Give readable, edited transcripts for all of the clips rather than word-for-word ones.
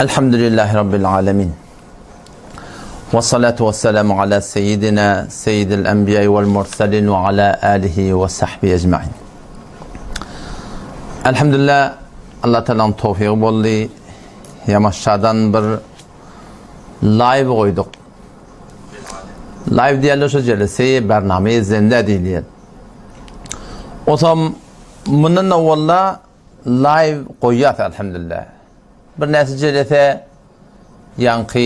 Elhamdülillahi Rabbil alemin. Ve salatu ve selamu ala seyyidina seyyidil enbiya vel mursalin ve ala alihi ve sahbihi ecma'in. Elhamdülillah, Allah Teala'nın tevfiki boldu. Yamaşşadan bir live koyduk. Live diyelim şu celseyi bername zinde diyelim. O zaman bunun evvela live koyuyor elhamdülillah. Bir neticede yankı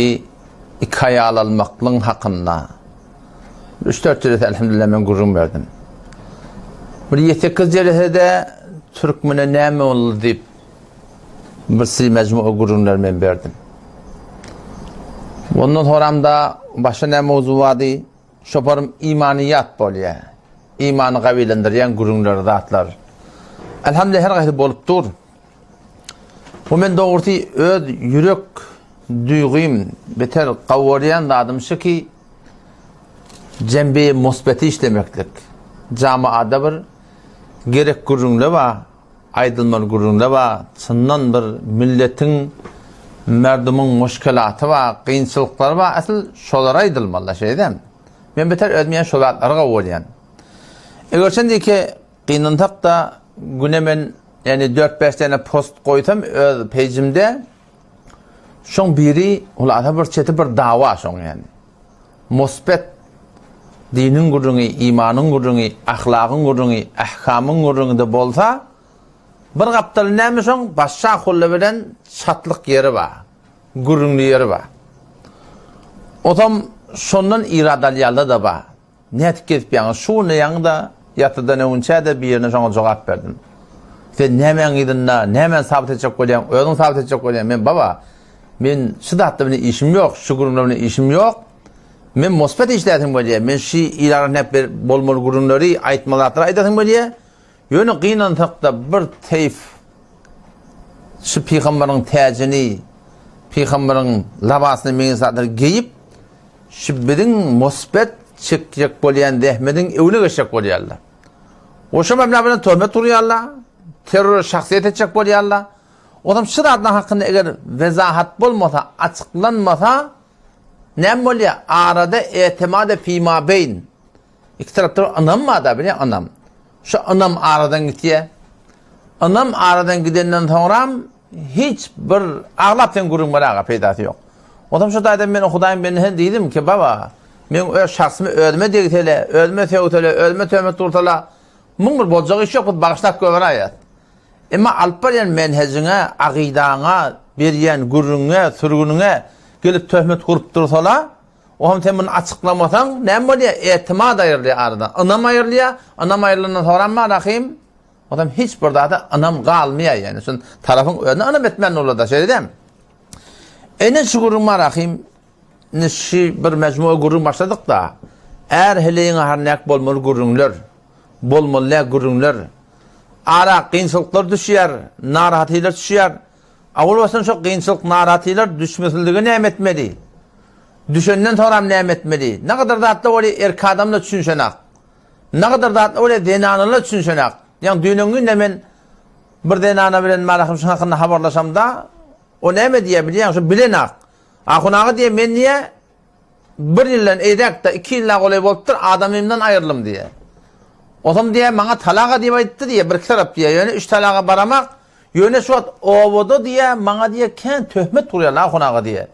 hikaye almaklığın hakkında 3-4 celse elhamdülillah ben gurur verdim. Bir 7-8 celsede Türkmene neme oldu deyip bir sil mecmu gururlar ben verdim. Ondan sonra da başka ne mevzu vardı? Şoparım imaniyat boluyor. İmanı kavilendiren gururlar, zatlar. Elhamdülillah her gayet bolup dur. Bu men doğrusu öz yürek duygum beter kavrayan da adım şu ki cembe musbeti işlemeklik. Camiada bir gerek gururlar var, aydınlar gururlar var, sından bir milletin merdumun muşkilatı var, kıyınçılıkları var, asıl şolara aydılmalı şeyden. Ben beter özmeyen şolatları kavrayan. Eğer şimdi ki kıyınıntak da günemen yani 4-5 tane post koydum öz pejimde. Şon biri ulata bir çeti bir dava şon yani. Musbet dinin gururunu, imanın gururunu, ahlakın gururunu, ahkamın gururunu da bolsa bir kaptal nemi şon başka kullu bilen çatlık yeri var. Gururunu yeri var. O zaman şondan iradalı da var. Ne etkilip yani şu ne yanında yatıda ne unçada bir yerine şona cevap verdim. Ve nemen gidinna, nemen sabit edecek koyayım, özün sabit edecek koyayım. Men baba, men şidatla bile işim yok, şu gururumla bile işim yok. Men musbet işletim koyayım. Men şu ilanın hep bir bol bol gururları, aytmalatları aytatim koyayım. Yönü kıyınan takta bir teyf, şu peygamberin tecini, peygamberin labasını meni satır giyip, şu bedin musbet çıkacak koyayım, dehmedin evine geçecek koyayım. O şama bile töhmet duruyorlar. Terör şahsiyet edecek bolýarlar. Odam şıradın hakkında eğer vezahat bolmasa, açıklanmasa ne bolýar? Arada etimade fîmâ beyn. İki tarafta anam mı da bile anam. Şu anam aradan gitiye. Anam aradan gidenden sonra hiç bir ağlapten gurulmalara peydası yok. Odam şu daydan ben Hudayım ben dedim ki baba, men öz şahsımı ölme degitele, ölme tevtele, ölme töhmet durtala. Mungur bolacak iş yok, bu bağışlak gören ayet. Ama alparyan menhecine, akidana, beriyen gurruna, sürgününe gelip töhmet kurup dursalar, o hem sen bunu açıklamasan, ne oluyor? Etimad ayırlıyor aradan. Anam ayırlıyor, anam ayırlığından sonra mı rakayım? O zaman hiç burada da anam kalmıyor yani. Son tarafın önüne anam etmen olur da şey dedim. Ne şu gurruma rakayım? Ne şu bir mecmu gurrum başladık da, eğer heleğine harnak bolmalı gurrumlar, bolmalı gurrumlar, ara kıyınçılıklar düşüyor, narahatiyler düşüyor. Avul olsun çok kıyınçılık, narahatiyler düşmesizliği ne etmeli? Düşenden sonra ne etmeli? Ne kadar da hatta öyle erkek adamla düşünsenek, ne kadar da hatta öyle denanıyla düşünsenek. Yani dünün hemen bir denana bilen malakım şu hakkında haberlaşam da, o ne diyebilir? Yani şu bilenek. Akunağı diye ben niye bir yıldan edek de 2 yıllık olay boluptur, adamımdan ayrılım diye. O zaman diye bana talağa diye ayıttı diye bir taraf diye yani 3 talağa baramak yöne şu at ovodu diye bana diye ken töhmet duruyor la konağa diye.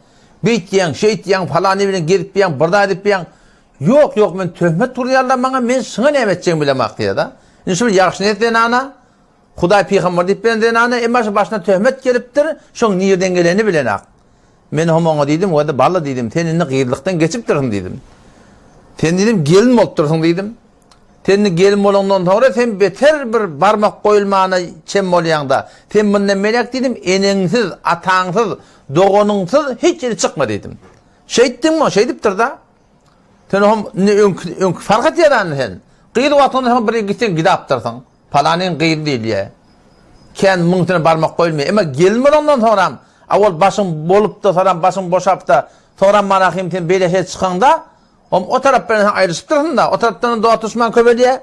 Bit diyen şey diyen falan ne bileyim gelip diyen burada edip diyen yok men töhmet duruyorlar bana men sana ne edeceğim bilemek diye da. Şimdi yaxşı ne den ana Huday peygamber deyip ben den ana en başına töhmet geliptir şoň nereden geleni bilenek. Men homona dedim o da balla dedim tenini gıyırlıktan geçip durun dedim. Sen dedim gelin bolup dursun dedim. Sen gelin bolondan sonra sen beter bir barmak koyulmağına çem bolýanda. Sen bundan melek dedim enеңsiz, ataňsyz, dogonuňsyz hiç yeri çıkma dedim. Şey etdin mi? Şey dipdir da. Sen ön fark et yadan sen. Qıyıl watyny bir gitsen gidapdyrsyň. Palanyň qıyıl diýil ýa. Ken muňtany barmak koyulmay. Ama gelin bolondan sonra awal başyň bolup da sonra başyň boşap da sonra manahym sen beleşe çykanda o taraftan ayrışıp dursun da, o taraftan doğa düşman köbeliye,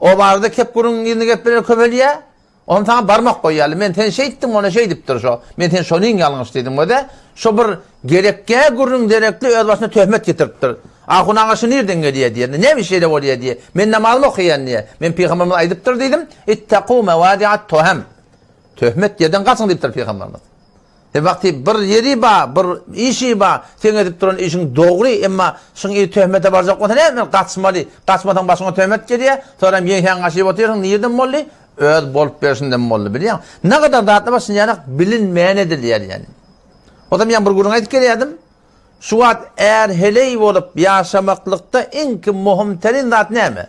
o vardı kep kurun yerine gep böyle köbeliye, On sana barmak koyalı. Men ten şey ettim ona şey diptir şo. Men ten şonun yalnız dedim o da. Şo bir gerekke gurrun derekli öz başına töhmet getiriptir. Ahun ağaşı nereden geliyor diye. Ne bir şeyle oluyor diye. Men namazımı okuyan diye. Men peygamberimiz aydıptır dedim. İttaqu mevadi'at tuhem. Töhmet yerden kaçın deyiptir peygamberimiz. Vakti bir yeri ba, bir işi ba, sen edip duran işin doğru ama şun iyi töhmete baracak olsa ne kaçmalı. Kaçmadan başına töhmet geliyor. Sonra yehen aşıp oturuyorsun nereden molli? Öz bolup bersinden molli biliyor musun? Ne kadar dağıtlı basın yani bilinmeyen edilir yani. O da ben bir gurun ayet geliyordum. Şu an eğer heley olup yaşamaklıkta en ki muhimterin zat ne mi?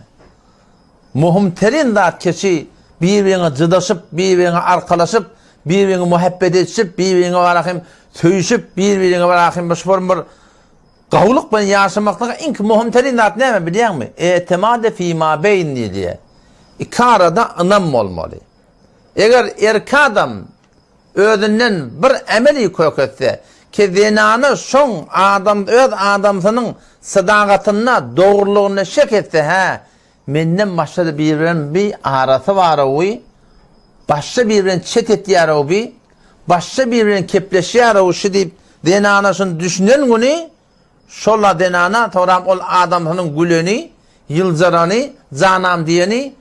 Muhimterin zat kişi birbirine cıdaşıp, birbirine arkalaşıp, birbirine muhabbet edip, birbirine varakım söyüşüp, birbirine varakım bir gavluk ben yaşamaklıkta en ki muhimterin zat ne mi biliyor musun? Etemade fîmâ beyni diye. İki arada anam olmalı. Eğer erkek adam özünden bir emeli köketse ki zinanı son adam öz adamsının sadakatına doğruluğuna şek etse menden başladı birbirinin bir arası var o başka birbirinin çet ettiği ara o başka birbirinin kepleşiği ara o deyip zinanasını düşünen günü şolla zinana toram ol adamsının gülünü yılzaranı canam diyeni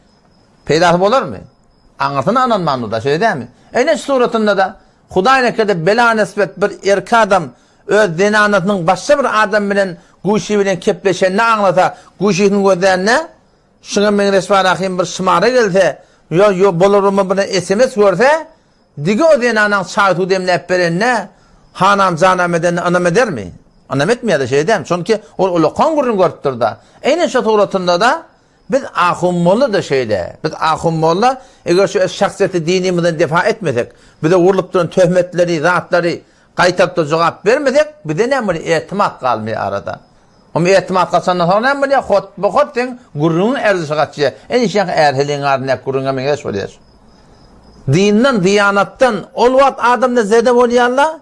peydası olur mu? Anlatını anlatmanı da şey değil mi? En suratında da Hudayna kadar bela nispet bir erkek adam öz zinanatının başka bir adam bilen guşi bilen kepleşen ne anlata guşinin gözlerine şuna men resvarahim bir şımara gelse yo bolurumu buna SMS görse digi o zinanın şahidu demlep berenine hanam canam eden anam eder mi? Anam etmiyor da şey değil mi? Çünkü o kongurun görüptür da. En suratında da biz ahummoğlu da şeyle, biz ahummoğlu eğer şu şahsiyeti dinimizden defa etmedik, bir de vurulup duran töhmetleri, zatları kaytarıp da cevap vermedik, bir de ne böyle etimat kalmıyor arada. Ama etimat kalsandan sonra ne böyle hot sen gururun erzisi kaçıyor. En işin erheliğin arına gururuna mene söylüyorsun. Dinden, diyanattan, olvat adamda zede oluyorlar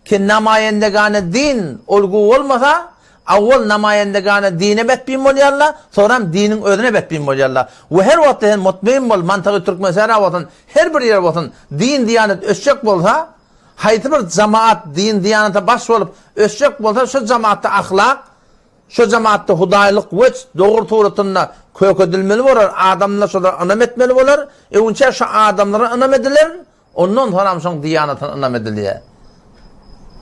ki namayendegane din olgu olmasa avval namayendegane dine betbin oluyorlar, sonra dinin özüne betbin oluyorlar. Ve her vakitte mutmain bol, mantığı Türkmenistana vatan, her bir yer vatan, din diyanet öşecek bolsa, haydi bir cemaat din diyanete baş olup öşecek bolsa, şu cemaatte ahlak, şu cemaatte hudaylık veç, doğru tuğrutunda kök edilmeli olur, adamlar şöyle anam etmeli olur, önce şu adamları anam edilir, ondan sonra şu diyanetin anam ediliyor.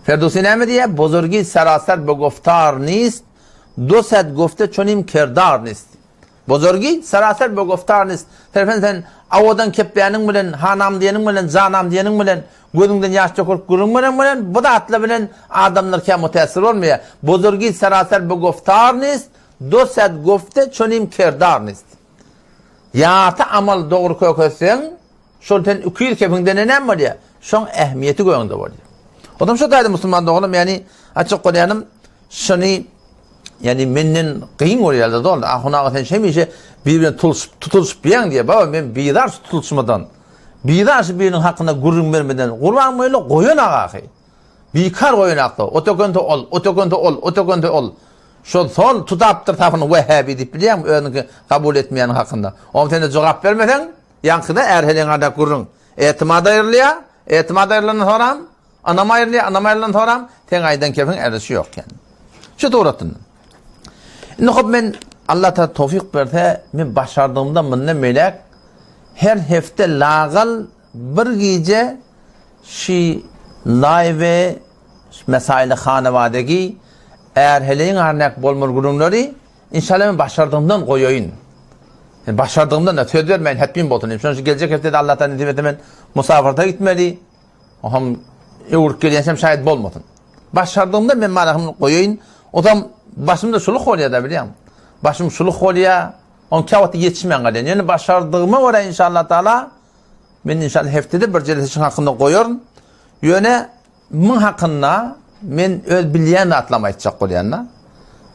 Ferdowsi ne diye? Bozorgi saraser be goftar nist, doset gofte çonim kerdar nist. Bozorgi saraser be goftar nist. Sen avadan kepleyenin bilen, hanam diyenin bilen, canam diyenin bilen, gözünden yaş döküp gurun bilen, bu da atla bilen adamlar ki müteessir olmuyor. Bozorgi saraser be goftar nist, doset gofte çonim kerdar nist. Ya ta amal doğru kökesen, şolten ukuyur kefinden ne mi diye? Şon ehmiyeti koyunda var diye. Adam şu daydı Müslüman da oğlum yani açık konuyanım şunu yani menin kıyın oluyorlar da oldu. Ahuna sen şey mi işe birbirine tutuluşup bilen diye baba ben bidar tutuluşmadan bidar birinin hakkında gurur vermeden Kur'an böyle koyun ağı. Bikar koyun ağı. Otokonto ol. Şu son tutaptır tarafını Vehhabi deyip biliyor musun? Önünü kabul etmeyen hakkında. Ama sen de cevap vermeden yankıda erhelen adak gururun. Etimada ayrılan sonra anam ayrılan sonra ten aydan kefin erisi yok yani. Şu doğratın. Nuhub men Allah ta tevfik verse men başardığımda mınne melek her hefte lağal bir gece şi live mesail hanevadagi eğer heleyin arnak bolmur gurunları inşallah men başardığımdan koyayım. Yani başardığımdan da söz vermeyin hetmin botunayım. Şu gelecek hefte de Allah'tan nimet hemen musafirta gitmeli. Oham Uğurk gelensem şahit bolmadın. Başardığımda ben malakımı koyayım. O zaman başımda suluk oluyor da biliyor musun? Başım suluk oluyor. On kavati yetişmeyen galen. Yani başardığıma göre inşallah Teala ben inşallah heftede bir celsesin hakkında koyuyorum. Yöne min hakkında ben öz bilyen atlama edecek oluyanlar.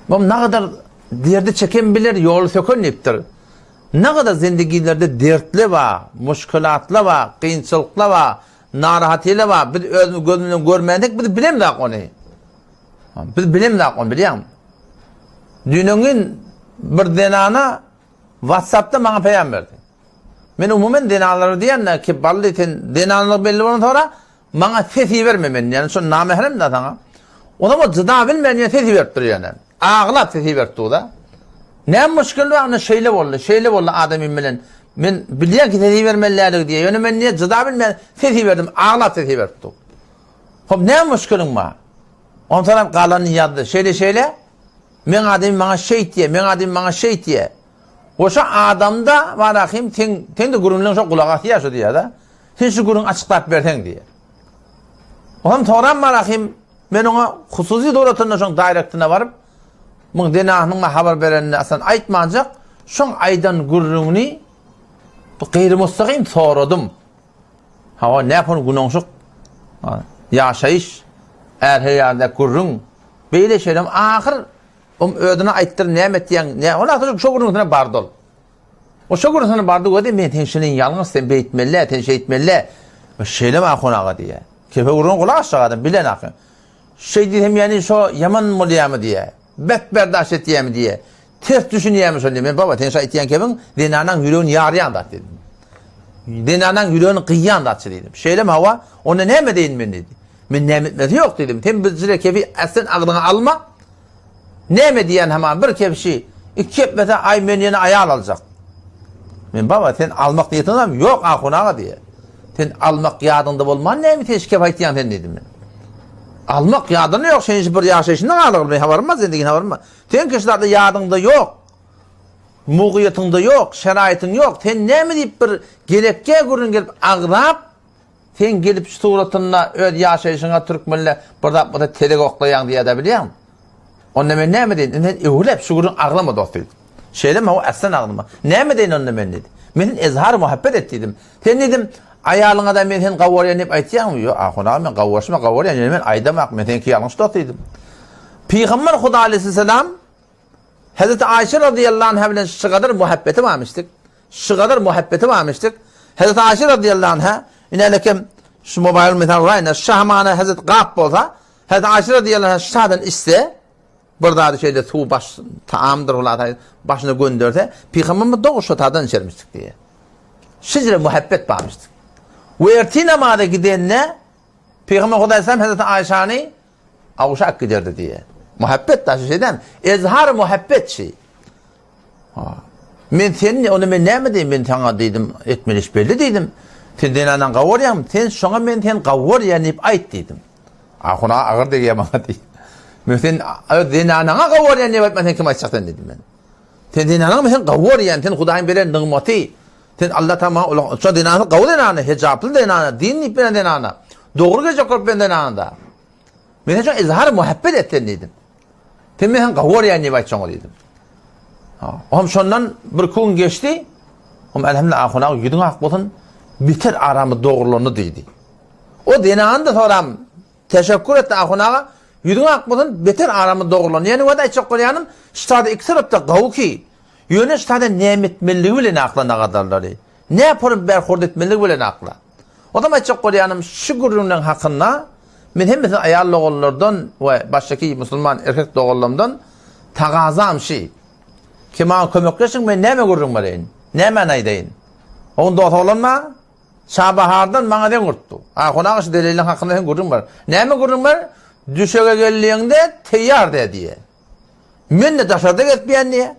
Bu ne kadar derdi çeken bilir, yolu sökün iptir. Ne kadar zindagilerde dertli var, muşkulatlı var, kıyınçılıklı var, narahatıyla var. Biz özümü gözümden görmedik, biz bilemdik onu. Biz bilemdik onu, biliyor musun? Dünyanın bir denana WhatsApp'ta bana peyam verdi. Men umumen denaları diyen ki ballı ten denalık belli olan sonra bana fethi vermemen yani son namehrem de sana. O zaman zıda bilmeyen ya fethi verttir yani. Ağlap fethi verttir o da. Ne müşkül var ne şeyle oldu adamın bilen. Men biliyen ki fethi vermeliler diye. Yani men niye zıda bilmeyen fethi verdim ağlap fethi verttir. Hop ne müşkülün var? On sonra kalanın yadı şeyle. Men adamın bana şey diye. Oşa adamda var akım ten de gurunluğun çok kulağa ihtiyaç diye da. Sen şu gurun açıklayıp versen diye. Oğlum toran var akım men ona hususi doğrultuda şoň direktine varıp mun denahnyň habar berenine asan aýtmanjak şoň aydan gurruny bu gayri mustaqim soradym. Hawa näpon gunoňşuk ýaşaýyş her ýerde gurrun beýle şeýlem ahir ödüne aýtdyr nämet diýen ne ola şo gurrunyna bardol. O şo gurrunyna bardy godi men tenşinin ýalňyz sen beýtmelle tenşeýtmelle şeýlem ahonaga diýe. Kefe gurrun kulak aşağıdan bilen akın. Şey dedim yani şu yaman moliyamı diye. Bet berdaş etiyemi diye. Ters düşünüyemi söyleyeyim. Ben baba tenşa etiyen kevin dinanan yürüyün yarıyan da dedim. Dinanan yürüyün kıyyan da dedim. Şeylem hava ona ne mi deyin ben dedi. Ben ne etmesi yok dedim. Tem bizlere kefi esen ağdına alma. Ne mi diyen hemen bir kefşi iki kepmete ay meniyene ayal alacak. Ben baba sen almak niyetin var mı? Yok akunağa diye. Sen almak yadında olman ne mi teşkif aytiyan sen dedim ben. Almak yadında yok. Sen bir yaşayışından alır. Havarmaz zendigin havarmaz. Sen kişilerde yadında yok. Muğiyetinde yok. Şeraitin yok. Sen ne mi deyip bir gerekçe gurun gelip ağrap sen gelip suratınla öd yaşayışına Türkmenle burada telek oklayan diye de biliyor musun? Onunla ben ne mi deyin? Ben evlep şu gurun ağlama dostuydu. Şeyle mi o aslan ağlama. Ne mi deyin onunla ben dedim. Benim ezhar muhabbet ettiydim. Sen dedim ayalına da men sen gavoriyan hep aytýan mı? Yok, ahuna men gavoriyan men aydamak men senki ýalňyş dostydım. Peygamber Huda aleyhisselam Hazreti Ayşe radıyallahu anha bilen şu kadar muhabbeti varmıştık. Hazreti Ayşe radıyallahu anha inelekem şu mobil metal rayna şahmana Hazreti Gab bolsa Hazreti Ayşe radıyallahu anha şadan iste burada şeyde tu baş taamdır ola başına gönderse Peygamberimiz doğuşa tadan içermiştik diye. Sizce muhabbet varmıştık. Ve erti namada gidenle Peygamber Huda aleyhisselam Hazreti Ayşe'ni avuşak giderdi diye. Muhabbet taşı şeyden ezhar muhabbet şey. Men senin onu men näme diýdim men taňa diýdim etmeliş belli diýdim. Sen denanan gaworýam sen şoňa men sen gaworýan diýip aýt diýdim. Ahuna agyr diýýär maňa diýdim. Men sen denanaňa gaworýan diýip aýtma sen kim aýtjakdan diýdim men. Sen denanaňa sen gaworýan sen Hudaýyň beren nygmaty sen Allah taala şo denana gawlenana hijaply denana dinli beren denana dogry gejek köpen denana. Men şo ezhar muhabbet etden diýdim. Sen men gaworýan diýip aýtjaň diýdim. Oğlum şondan bir gün geçti. Oğlum elhamdülillah ahuna yudun akbotun biter aramı doğruluğunu deydi. O denağın da soram teşekkür etti ahuna yudun akbotun biter aramı doğruluğunu. Yani o da çok koruyanım ştada iki tarafta gavu ki yöne ştada nimetmeliği bile aklına kadarları. Ne yaparım berhord etmeliği bile akla. O da çok koruyanım şu gururunun hakkında ben hem mesela ayarlı oğullardan ve baştaki Müslüman erkek doğullarımdan tagazam şey. Kima kömekleşin men näme gurrun barayn? Näme aýdaýyn? Onda otalanma. Şabahardan maňa den gurtdu. Ahuna şu delilin hakynda gurrun bar. Näme gurrun bar? Düşege gelýäňde teýýar diýe. Men de daşarda getmeýän diýe.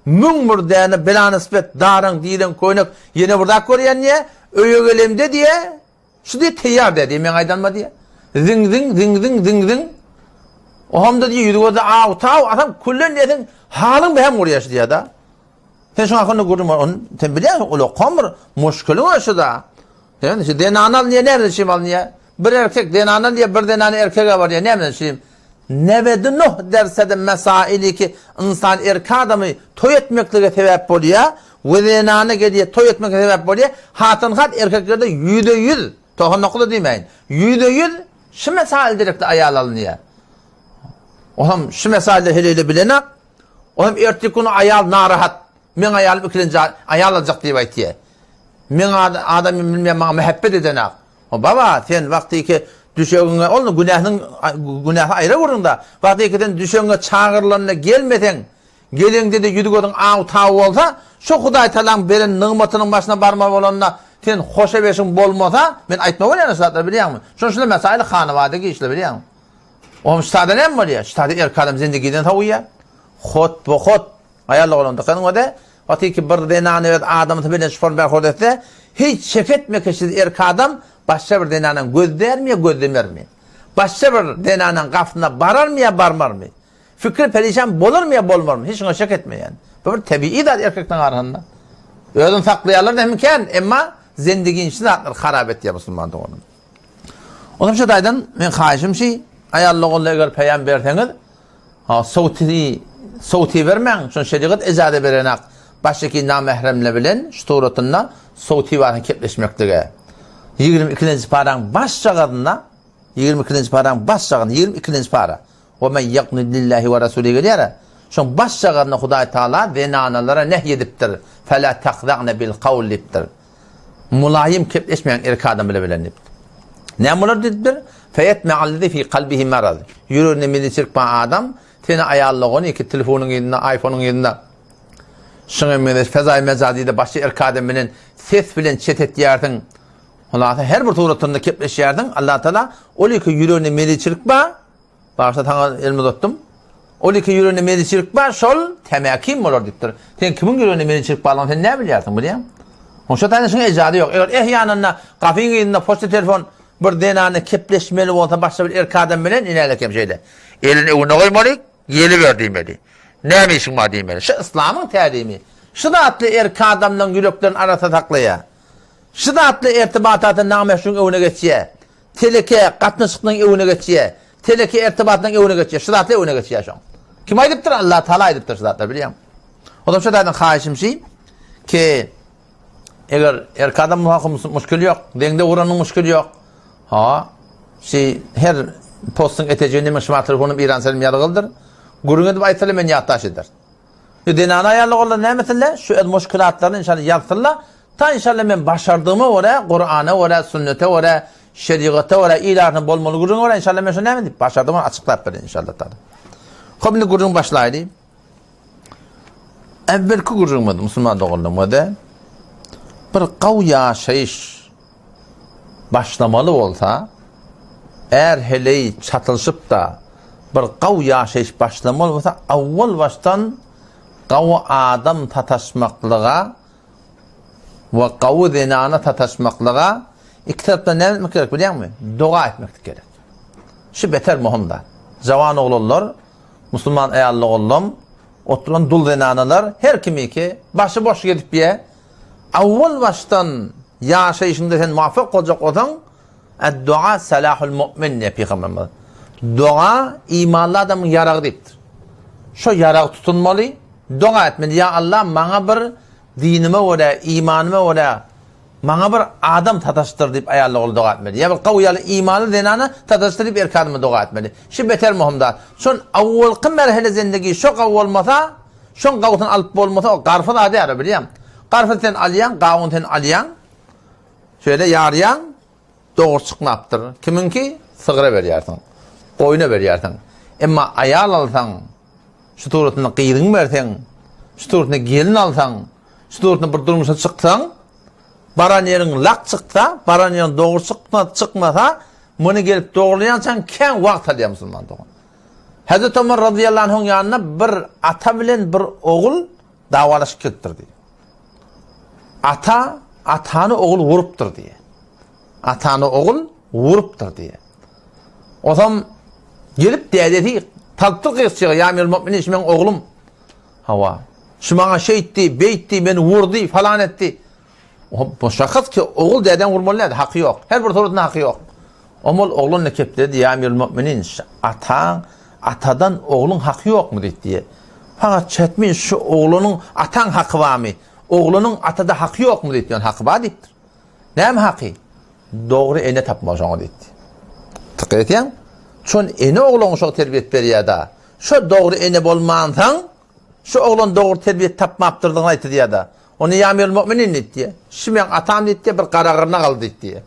Müň bir däne bilan nispet daryň diýen koýnak ýene burda görýän diýe. Öýe gelemde diýe. Şu diýe teýýar diýe. Men aýdanma diýe. Zing. O hamda diýe ýürgede taw adam kullen diýen halın behem uğrayaş diye da. Sen şu hakkında gördüm onu. Sen biliyor musun? Ola kamır muşkülü var şu da. Yani işte denanal niye nerede şey var niye? Bir erkek denanal diye bir denanal erkeğe var diye nerede şey? Nevedi nuh derse de mesaili ki insan erkek adamı toy etmekle sebep oluyor. Ve denanı geliyor toy etmekle sebep oluyor. Hatın hat erkeklerde %100 tohunluklu demeyin. %100 şu mesail direkte ayal alınıyor. Oğlum şu mesailde hele bilenek. Oğlum ertesi günü ayal narahat. Men ayal ükilince ayal alacak diye aytiye. Men adamı bilmem bana muhabbet edenek. O baba sen vakti ki düşeğine onu günahı ayrı vurun da vakti ki sen düşeğine çağırlarına gelmeden Gelen dedi yüdügodun ağ tağı olsa, şu Huday Talan beren nığmatının başına barma olanına sen hoşa beşin bolmasa, men aytma olayana satlar biliyor musun? Şunu mesailə xanavadagi işle biliyor musun? O ştada ne var ya? Ştada erkadam zindagiden tavuya. Xot bu xot. Ayarlı olanda kanın o da. Ati ki bir denane evet adamı tabi ne şüphan ben xodette. Hiç şefetme keşidi erkadam başka bir denanen gözler mi ya gözlemer mi? Başka bir denanen kafına barar mı ya barmar mı? Fikri perişan bolur mu ya bolmar mı? Hiç ona şek etme yani. Bu bir tabii da erkekten arasında. Ödün saklayalar da mümkün ama zindigin içinde harap etti ya Müslüman doğunun. O da bir şeyden ben xahişim şey ayarlı oğlu eğer peygamber berseniz sauti vermeyin. Şun şeriat icade berenek baştaki namehremle bilen şu tuğratında sauti varın kepleşmektige. 22. paran başçağında 22. paran başçağında 22. para. Ve men yakni lillahi ve rasulü geliyor. Şun başçağında Huday Teala denanalara nehyediptir. Fela takza'ne bil kavliptir. Mulayim kepleşmeyen erkadam bile bileniptir. Ne mular dediptir? Feyetme allezi fi kalbihi merad. Yürürne medisirk ba adam tene ayarlığını iki telefonun yerine iPhone'un yerine şuna medes fezai mezadide başı erkademinin ses bilen çetet yerden Allah her bir tuğratında kepleş yerden Allah Teala oli ki yürürne medisirk ba başta tanga elmi tuttum. Oli ki yürürne medisirk ba şol temekim mular dediptir. Sen kimin yürürne medisirk ba lan sen ne biliyorsun biliyor musun? Hoşça tane şuna icadı yok. Eğer ehyanında kafin yerine posta telefon bir denane kepleşmeli olsa başka bir erkadem bilen inerlekem şeyle. Elini evine koymalı, yeli ver demeli. Ne işin var demeli. Şu İslam'ın terimi. Şu da atlı erkademle gülüklerin arasında taklaya. Şu da atlı irtibatatın nameşrun evine geçiyor. Teleke katmışlıkların evine geçiyor. Teleke irtibatının evine geçiyor. Şu da atlı evine geçiyor şu an. Kim aydıptır? Allah Teala aydıptır şu da atlı biliyor musun? O da şu da xahişim şey ki eğer erkadem muhakkım müşkül yok. Dengde uğranın müşkül yok. Her postun eteceğini meşma telefonum İran selim yargıldır. Gurun edip aytalı men yattaş eder. Denana ayarlı olur ne mesela? Şu müşkülatlarını inşallah yapsınlar. Ta inşallah men başardığımı oraya, Kur'an'a oraya, sünnete oraya, şeriata oraya, ilahını bolmalı gurun oraya inşallah men şu ne mi? Başardığımı açıklayıp verin inşallah. Şimdi gurun başlaydı. Evvelki gurun mu? Müslüman doğruldum o da. Bir kavya şeyiş başlamalı olsa, eğer hele çatılışıp da bir qav yaşayış başlamalı olsa, avval baştan qav adam tataşmaklığa ve qav zinana tataşmaklığa iki taraftan ne etmek gerek biliyor musun? Dua etmek gerek. Şu beter muhimda. Cavan oğullar, Müslüman ayarlı oğlum, oturan dul zinanalar, her kimi ki başı boş gidip ye, avval baştan yaşayışında sen muvaffak olacak olsan dua salahul mu'min diye Peygamberimiz. Dua imanlı adamın yarağı deyiptir. Şu yarağı tutunmalı, dua etmeli. Ya Allah bana bir dinime öyle, imanıma öyle, bana bir adam tataştır deyip ayarlı ol dua etmeli. Ya bir kavyalı imanlı denanı tataştır deyip erkanımı dua etmeli. Şu beter muhimda. Şun avvalki merhele zindagi şu qav olmasa, şun qavutun alıp olmasa o qarfı da adı biliyor musun? Qarfı sen alayan, qavun sen alayan, şöyle yarayan, doğru çıkmaptır. Kiminki? Sığıra veriyorsun. Oyuna veriyorsun. Ama ayal alsan, şu tuğratını qıydın versen, şu tuğratını gelin alsan, şu tuğratını bir durmuşa çıksan, baran yerin lak çıksa, baran yerin doğru çıkmasa, bunu gelip doğrulayansan, ken vakt alıyor Müslüman doğru. Hazreti Ömer radıyallahu anh'ın yanına bir ata bilen bir oğul davalaşıp kettirdi. Atanı oğul vuruptur diye. Atanı oğul vuruptur diye. O zaman gelip dedi, talptır kıyısçıya, ya emir müminin işi ben oğlum. Şu bana şey etti, beytti, beni vurdu, falan etti. Bu şahıs ki oğul deden vurmalıydı, hakkı yok. Her bir sorutun hakkı yok. Ama oğlun ne kep dedi, ya emir müminin atadan oğlun hakkı yok mu dedi diye. Fakat çetmin şu oğlunun atan hakkı var mı? Oğlunun atada hakkı yok mu dedi. Yani hakkı var deyiptir. Ne mi hakkı? Doğru ene tapmayacağını dedi. Tık etiyen. Çün ene oğlunu çok terbiyet veriyor da. Şu doğru ene bolmansan, şu oğlun doğru terbiyet tapmaptırdığını ayıttı diye da. Onu yamir müminin dedi diye. Şimdi ben atam dedi diye bir kararına kaldı dedi diye.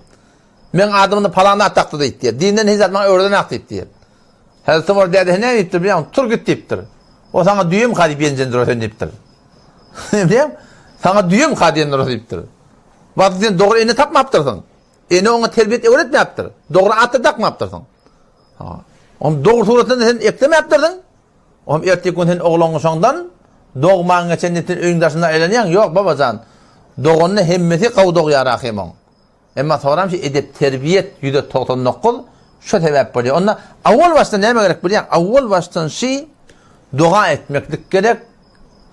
Ben adımını palana ataktı dedi diye. Dinden hizmet bana öğreden aktı dedi diye. Hazreti Ömer dedi ne deyiptir biliyor musun? Tur git deyiptir. O sana düğüm kadi benjendir o deyiptir. Bileyim? Sana düğüm kadiyendir deyiptir. Bazı sen doğru eni tapmaptırsın. Eni ona terbiyet öğretmeyaptır. Doğru atı takmaptırsın. Onu doğru suratını sen eklemeyaptırdın. Onu erteki gün sen oğlanın sondan doğman geçen netin öyündaşında eğleniyen yok babacan. Doğunun hemmeti qavdoq yarakimon. Emma soram ki edep terbiyet yüde to'xton noqqul şu sebep boluyor. Onda avval baştan neme gerek bilýän? Avval baştan dua etmeklik gerek.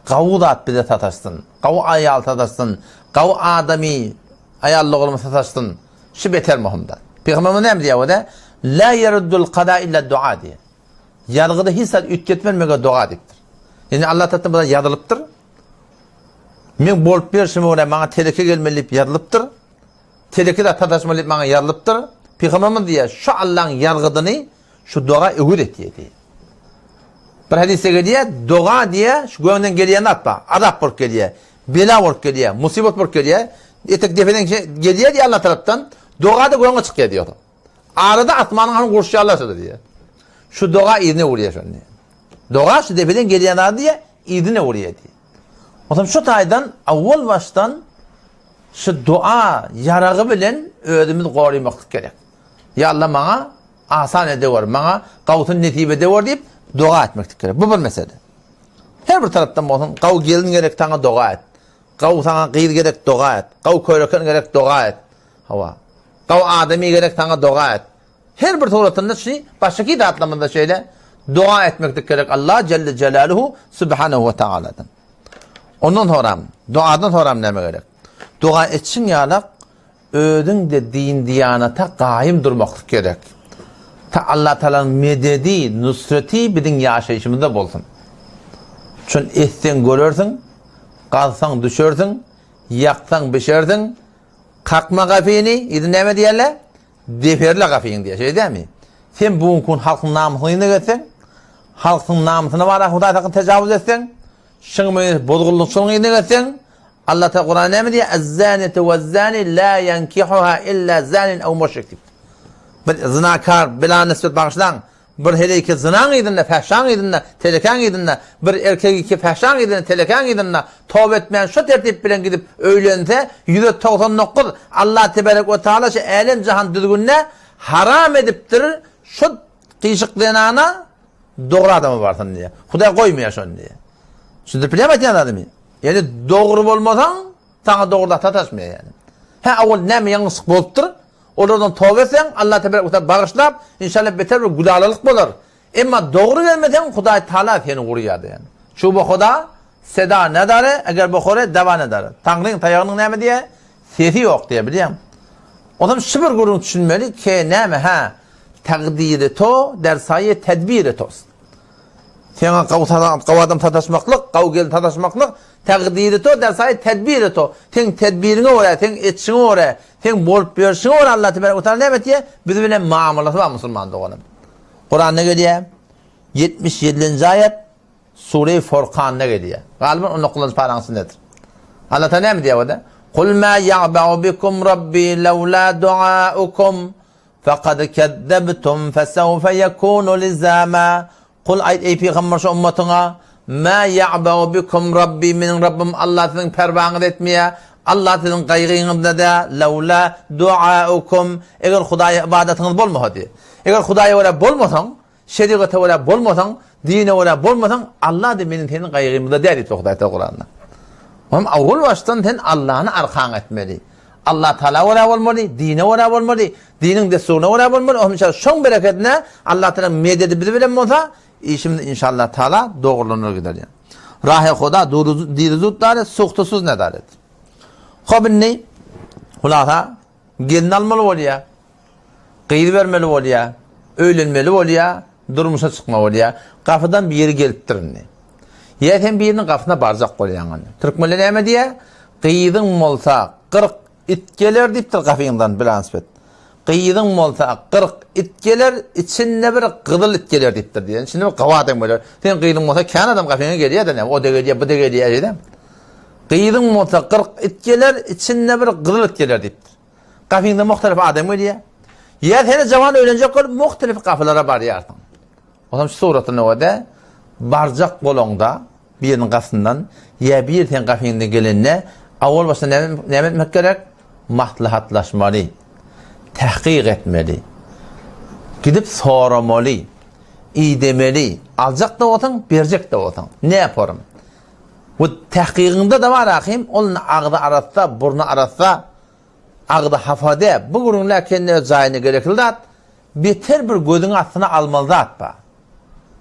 Qawudat bize tataşsın. Qawu ayal tataşsın. Qawu adami ayallygyny tataşsın. Şu beter muhimda. Peygamberimiz näme diýär o-da? La yaruddul qada illa dua diýär. Yargıda hissat ütketmemege dua diktir. Yani Allah Teala bana yazılıptır. Men bolup berşim ola maňa teleke gelmelip yazılıptır. Teleke de tataşmalyp maňa yazılıptır. Peygamberimiz diýär, şu Allah'ın yargıdyny şu dua öwür et diýär. Bir hadise diýär, dua diýär, şu göňden gelýän atpa, azap bolup gelýär, bela bolup gelýär, musibet bolup gelýär. Etek defeden gelýär diýär Allah tarapdan. Dua da göňe çykyp diýär. Arada atmanyň hany gurşýarlaşydyr diýär. Şu dua ýerine urýar şonu. Dua şu defeden gelýän diýär, ýerine urýar diýär. O zaman şu taydan avval baştan şu dua yarağı bilen ödümüz goýmaklyk gerek. Ya Allah maňa asan edewar, maňa gawtyn netibe edewar diýip dua etmeklik gerek. Bu bir mesele. Her bir tarapdan bolsun, gaw gelin gerek taňa dua et. Gaw saňa gyýr gerek dua et. Gaw köýreken gerek dua et. Hawa. Gaw adamy gerek taňa dua et. Her bir toratında başyky datlamanda şeýle dua etmeklik gerek Allah Celle Celaluhu Subhanahu ve Taala'dan. Ondan sonra duadan sonra näme gerek? Dua etsin ýalak ödüň de din diýanata gaýym durmaklyk gerek. Ta Allah Taala'nın mededi, nusreti biziň ýaşaýyşymyzda bolsun. Şol etsen görersiň, galsaň düşersiň, ýaksaň beşersiň, kakma gafyny, ýa-da näme diýerler? Deferle gafyň diýär, şey diýermi? Sen bu gün halkyň namysyny getsen, halkyň namysyna bara Hudaý taýdan tejawüz etsen, şıngmı bozgulluk şoňyny getsen, Allah Teala Kur'an näme diýär? Ez-zanitu vez-zani la yankihuha illa zanin aw mushrik. Bir zinakar bilan nisbet bagşlan, bir heleki zinan edinle, fahşan edinle, telekan edinle, bir erkeki fahşan edinle, telekan edinle, tövbe etmeyen şu tertip bilen gidip öýlense, 199 Allah Tebarek ve Teala şu elem jahan düzgünne haram edipdir. Şu kıyışıklığına doğru adamı varsın diye. Hudaý goýmaýar şonu diye. Şunu bilemedin adamı. Yani doğru bolmasan, sana doğruda tataşmıyor yani. Awal näme ýalňyşlyk bolupdyr? Olardan tövbe etsen, Allah Tebarek ve bağışlap, inşallah beter bir gülalylyk bolar. Emma doğru gelmeden Hudaý Taala seni gurýardy yani. Şu bu Huda seda ne dare, eger bu hore dava ne dare. Taňryň taýagynyň näme diýe? Sesi ýok diýe bilýän. Adam şu bir gurun düşünmeli ki näme ha? Taqdiri to, dersaýy tedbiri tos. Sen qawadam tataşmaklyk, qaw gel tataşmaklyk, taqdiri to, dersaýy tedbiri to. Sen tedbirine ora, sen etşiňe ora, sen bolup berşiňe ora Allah Tebarek we Taala näme diýär? Biz bilen muamalasy bar musulman doganym. Kur'an ne diýär? 77-nji ayet Sure-i Furqan ne diýär? Galibin onu okulanış paraňsy nedir? Allah Teala näme diýär o-da? Qul ma ya'ba'u bikum rabbi lawla du'aukum faqad kadzabtum fasawfa yakunu lizama. Qul ayt ey peýgamber şu ummatyňa ma ya'ba'u bikum rabbi min rabbim Allah siziň perwaňyz etmeýär. Allah siziň gaýryňyzda da lawla du'aukum eger Hudaýa ibadetiňiz bolmasady. Eger Hudaýa wala bolmasaň, şeriata wala bolmasaň, dine wala bolmasaň Allah da meniň senin gaýrymda därit Hudaý Taala Kur'an'da. Hem awul baştan sen Allah'ını arkan etmeli. Allah Teala wala bolmaly, dine wala bolmaly, diniň desuruny wala bolmaly. O inşallah şoň bereketine Allah Teala mededi bizi bilen bolsa, işimiz inşallah Teala dogrulanır gider yani. Rahe Huda diruzutlar suhtusuz nedaret. Hobinni hulata gelin almalı bolýar. Gyýr bermeli bolýar, öýlenmeli bolýar, durmuşa çykma bolýar. Gafydan bir ýeri gelipdirini. Ýa-da biriniň gafyna barjak bolýan. Türkmenler näme diýär? Gyýdyň bolsa 40 it geler diýipdir gafyňdan bilen nisbet. Gyýdyň bolsa 40 it geler, içinde bir gyzyl it geler diýipdir diýen. Şimdi bir gawadan bolar. Sen gyýdyň bolsa kan adam gafyňa gelýär da, o da gelýär, bu da gelýär diýdim. Gyýdyň bolsa 40 it geler, içinde bir gyzyl it geler diýipdir. Gafyňda muhtelif adam gelýär. Ýa-da seni jawan öýlenjek bolup muhtelif gafylara barýarsyň. O zaman şu suratyny o-da barcak bolonda birinin qasından ya bir ten qafinde gelenine avval başta ne etmek gerek? Maslahatlaşmalı, tahqiq etmeli, gidip soramalı, iyi demeli, alacak da otan, verecek de otan. Ne yaparım? Bu tahqiqinde da var akım, onun ağdı aratsa, burnu aratsa, ağdı hafade, bu gurunlar kendine zayını gerekildi at, beter bir gözün altına almalı atpa.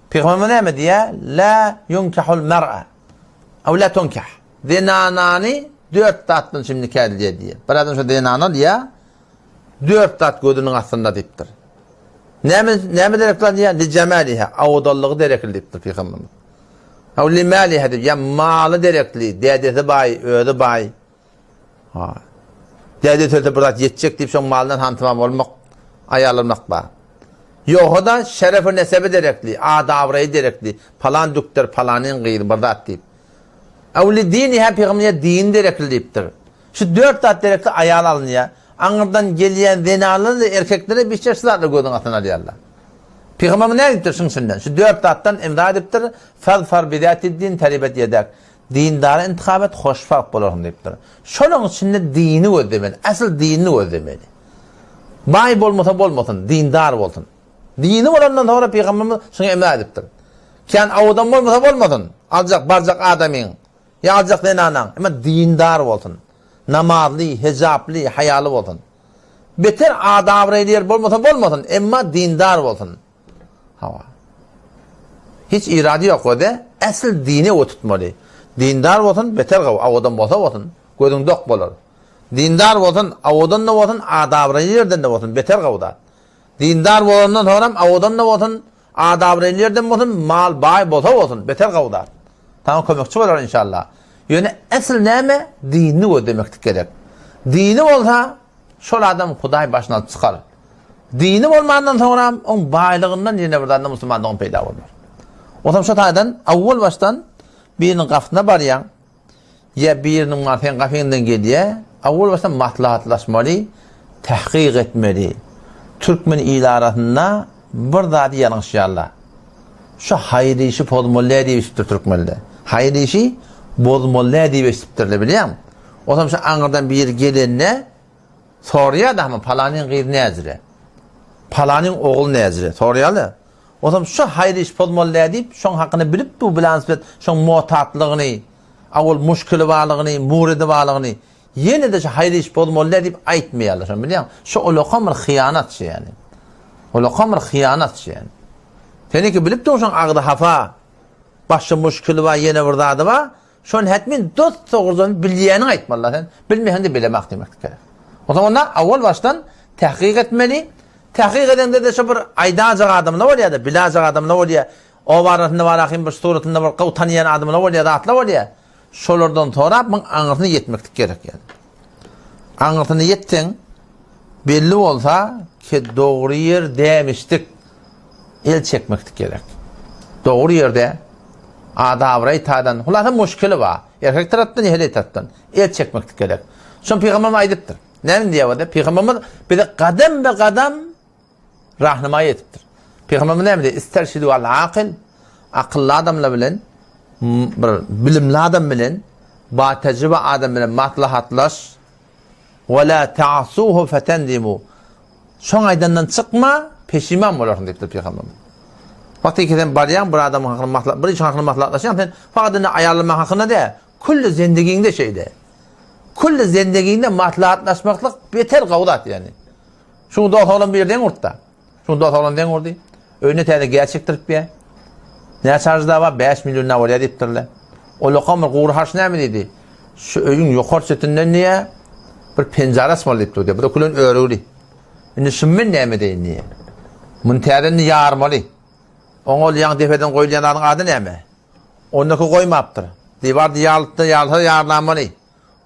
Peygamber ne diye? La yunkahul mer'a, ev la tunkah. Zinanani 4 tatlı şimdi keldiye diye. Biradan şu dinana diye 4 tat gözünün altında deyiptir. Ne mi derekler diye? Li cemaliha, avudallığı derekli deyiptir Peygamberimiz. Ev li maliha diye, ya malı derekli, dedesi bay, ödü bay. Dedesi ödü burada yetecek deyip şu malından hantıman olmak, ayarlamak var. Yok da şerefi nesebi derekli, adavrayı derekli, falan düktür, falanın gıydı burada at deyip. Evli dini hep Peygamber'e din derekli deyiptir. Şu 4 tat derekli ayağını alın ya. Anırdan gelen zenalı erkeklere bir şey sıratla gözün atın alıyarlar. Peygamber ne deyiptir şundan? Şu 4 tattan emra ediptir. Fazfar bidati din talibet yedek. Dindarı intikabet hoş fark bulursun deyiptir. Şunun içinde dini ödemeli. Asıl dini ödemeli. Bay bolmasın, dindar olsun. Dini olandan sonra Peygamberimiz şunu emra ediptir. Ken avudan bolmasın. Alacak barcak adamın. Ya alacak denanan. Ama dindar olsun. Namazlı, hecaplı, hayalı olsun. Beter adavreyliyer bolmasın. Ama dindar olsun. Hava. Hiç iradi yok o de. Asıl dini oturtmalı. Dindar olsun, beter kav. Avudan olsun. Gözün dok bolur. Dindar olsun, avudan da olsun, adavreyliyerden de olsun. Beter kavda. Dindar olandan sonra avudan da olsun, adavreyliyerden olsun, mal, bay, bota olsun. Beter kavda. Tamam kömekçi olur inşallah. Yani asıl neyme? Dinini ödemektik gerek. Dini olsa şol adam Huday başına çıkar. Dini olmadan sonra onun baylığından yine buradan da Müslümanlığın peyda olur. O zaman şu taydan avval baştan birinin kafasına barayan ya birinin marfen kafenden geliyor. Avval baştan maslahatlaşmalı, tahqiq etmeli. Türkmen ilarasında bir daha yanlışlarla. Şu hayri işi bozmalı diye işittir Türkmen'de. Hayri işi bozmalı diye işittir biliyor musun? O zaman şu Ankara'dan bir gelenine soruyor da ama palanın gıyır ne azire? Palanın oğlu ne azire? Soruyorlar. O zaman şu hayri iş bozmalı deyip şunun hakkını bilip bu bilen nispet şunun muhtatlığını, avul muşkili varlığını, muridi varlığını yine de şu hayri iş bozmalı deyip aytmayarlar. Biliyor musun? Şu ulukamır hıyanat şey yani. Ulukamır hıyanat şey yani. Seni ki bilip de şun ağdı hafa, başı muşkili var, yine burada adı var, şun hetmin dost soğuzunu bilyeğini aytmalılar sen, bilmeyen de bilemek demek gerek. O zaman da avval baştan tahqiq etmeli, tahqiq edende de şu bir aydacak adamla var ya da, bilacak adamla var ya, o varatında var akım bir suratında var, tanıyan adamla var ya da atla var ya, şolardan sonra bunun anlatını yetmektik gerek yani. Anlatını yettin, belli olsa ki doğru yer demiştik, el çekmektik gerek. Doğru yerde adavrayı tadan hulata muşkili var. Erkek taraftan ehli taraftan el çekmektik gerek. Şun Peygamberimiz aydıptır. Ne diye var? Peygamberimiz bir de kadem be kadem rahnama etiptir. Peygamberimiz ne diyor? İsterşidu al akıl, akıllı adamla bilen, bilimli adam bilen, ba tecrübe adam bilen maslahatlaş ve la ta'suhu fetendimu. Şun aydandan çıkma, peşiman olursun deyiptir Peygamberimiz. Vakti ki sen barayan bir adamın hakkını maslahat, bir için hakkını maslahatlaşan sen fakat ayarlamak hakkında de, kullu zendiginde şeyde. Kullu zendiginde maslahatlaşmaklık beter kavdat yani. Şunu da olan bir yerden orta. Şunu da olan den ordu. Önüne teyde gerçektirip bir. Ne çarjda var? 5 milyonuna var ya deyiptirler. O lokamır kuğru harç ne mi dedi? Şu öyün yukarı sütünden niye? Bir pencere ısmarlayıptı diye. Bu da kulun öğrülü. Şimdi şımmin ne mi deyin niye? Münterini yarmalı. Onu yan defeden koyulayanların adı ne mi? Ondaki koymaptır. Divarda yarlanmalı.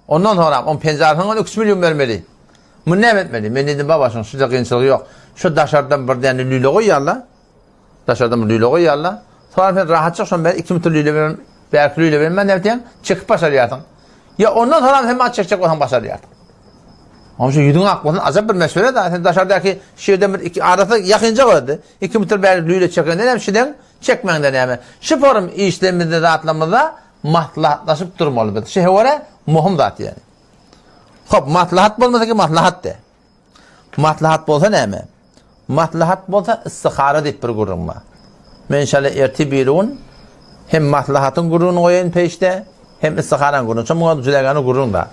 Ondan sonra on pencereden 3 milyon vermeli. Bunu ne etmeli? Ben dedim babasının sıcak gençliği yok. Şu daşardan bir tane lüle koyarlar. Daşardan bir lüle koyarlar. Sonra ben rahatça sonra ben 2 metre lüle veririm. Belki lüle veririm. Ben ne diyeyim? Çıkıp başarıyordum. Ya ondan sonra hemen çekecek olan başarıyordum. Ama şu yudun aklının azap bir mesele de daşardaki şeyden bir arası yakınca vardı. 2 metre belki lüle çekiyor. Dedim şeyden çekmenden näme. Şu form işleminde zatlamada maslahatlaşıp durmalı. Şey hore muhim zat yani. Hop maslahat bolmasa ki maslahat de. Maslahat bolsa näme? Maslahat bolsa istihara deyip bir gurunma. Men inşallah ertibilun hem maslahatın gurunu koyun peşte hem istiharan gurunu. Çoğunluğu düzeleganı gurun da.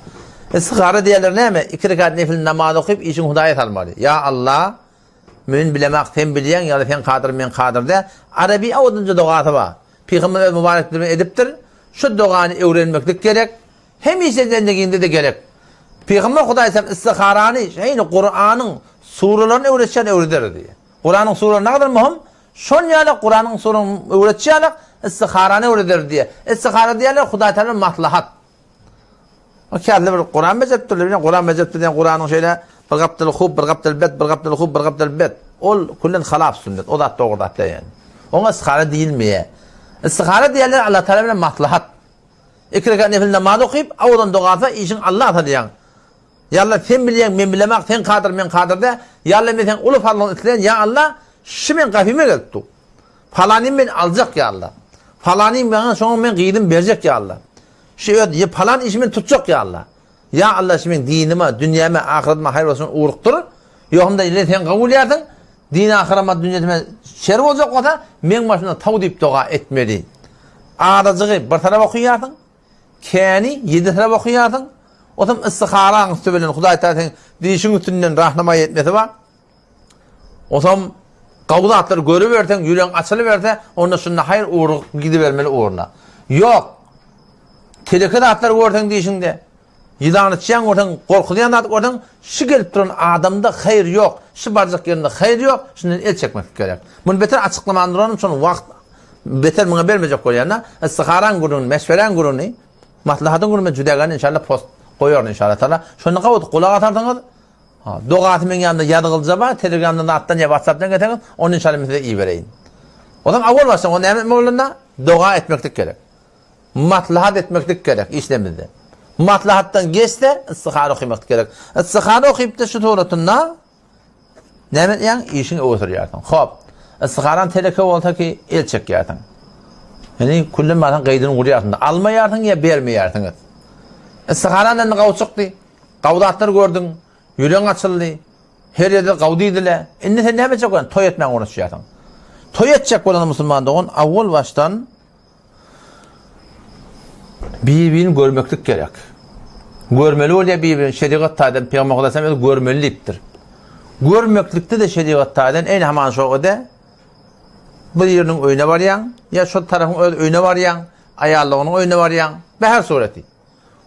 İstihara diyorlar näme? 2 rekat nefil namaz okuyup işin hudayet almalı. Ya Allah men bilemek sen bilen ya da sen kadir men kadir de Arabi awdunca dogatı var. Peygamber mübareklerini ediptir. Şu doganı öğrenmeklik gerek. Hem işlediklerinde de gerek. Peygamber Hudaysam istiharanı, Kur'an'ın surelerini öğretir diye. Kur'an'ın sureleri ne kadar mühim? Şon yani Kur'an'ın surelerini öğreteceğiz, istiharanı öğretir diye. İstihara diyorlar Hudaysam maslahat. O kâdli bir Kur'an mecettir. Kur'an mecettir diye Kur'an'ın şeyle bir gaptel hub, bir gaptel bet, bir gaptel hub, bir gaptel bet. Ol kullen halaf sünnet. O da doğru da yani. Ona istihara değil mi? İstihara diyorlar Allah Teala ile maslahat. 2 rekat nefil namaz okuyup avdan doğarsa işin Allah atadıyan. Yallah sen bilen men bilemek sen kadir men kadir de yallah men sen ulu falan isteyen ya Allah şu men kafime geldi. Falanim ben alacak ya Allah. Falanim bana sonra men giydim verecek ya Allah. Şu falan işimi tutacak ya Allah. Ya Allah şimdi dinime, dünyama, ahiretime hayır olsun uğruktur. Yoğumda ile sen kabul edin. Dini ahireme dünyama şer olacak olsa men başına tav deyip dua etmeli. Aracığı bir tarafa okuyardın. Kani 7 tarafa okuyardın. O zaman istiharan söbelen Huday Teala'nın dişin üstünden rahnama etmesi var. O zaman kavga atları görüversen, yüren açılıverse ondan sonra hayır uğruk gidivermeli uğruna. Yok. Telekede atları görsen dişinde. Yılanı çiyan görsen, korkulayan atı görsen, şu gelip duran adamda hayır yok. Şu barcak yerinde hayır yok. Şimdi el çekmek gerek. Bunu beter açıklamanın duranım sonra vakt beter bana vermeyecek koyana. İstiharan gurunu, meşveren gurunu, maslahatın gurunu cüdegan inşallah post koyuyor inşallah Teala. Şunu kavut kulak atardınız. Doğatımın yanında yadıgılca var. Telegram'dan da attan ya WhatsApp'tan getirin. Onun inşallah size iyi vereyim. O zaman avul baştan onu emretme yolunda dua etmeklik gerek. Maslahat etmeklik gerek işleminde. Maslahattan geçse istihara okumak gerek. İstihara okuyup da şu tuğratında ne yani işin oturuyorsun. Hop. İstiharan teleke olsa ki el çekiyorsun. Yani kullum bazen kaydını kuruyorsun. Almayarsın ya vermeyarsın. İstiharandan da kav çıktı. Kavdatlar gördün. Yüren açıldı. Her yerde kavdiydiler. Sen ne yapacak? Toy etmen konuşacaksın. Toy edecek olan Müslüman doğun avval baştan birbirini görmeklik gerek. Görmeli oluyor birbirini. Şeriat tayden Peygamber Aleyhisselam görmeliliktir. Görmeklikte de şeriat tayden en hemen şu da bir yerinin önüne varyan ya şu tarafın önüne varyan ayarlığının önüne varyan ve her sureti.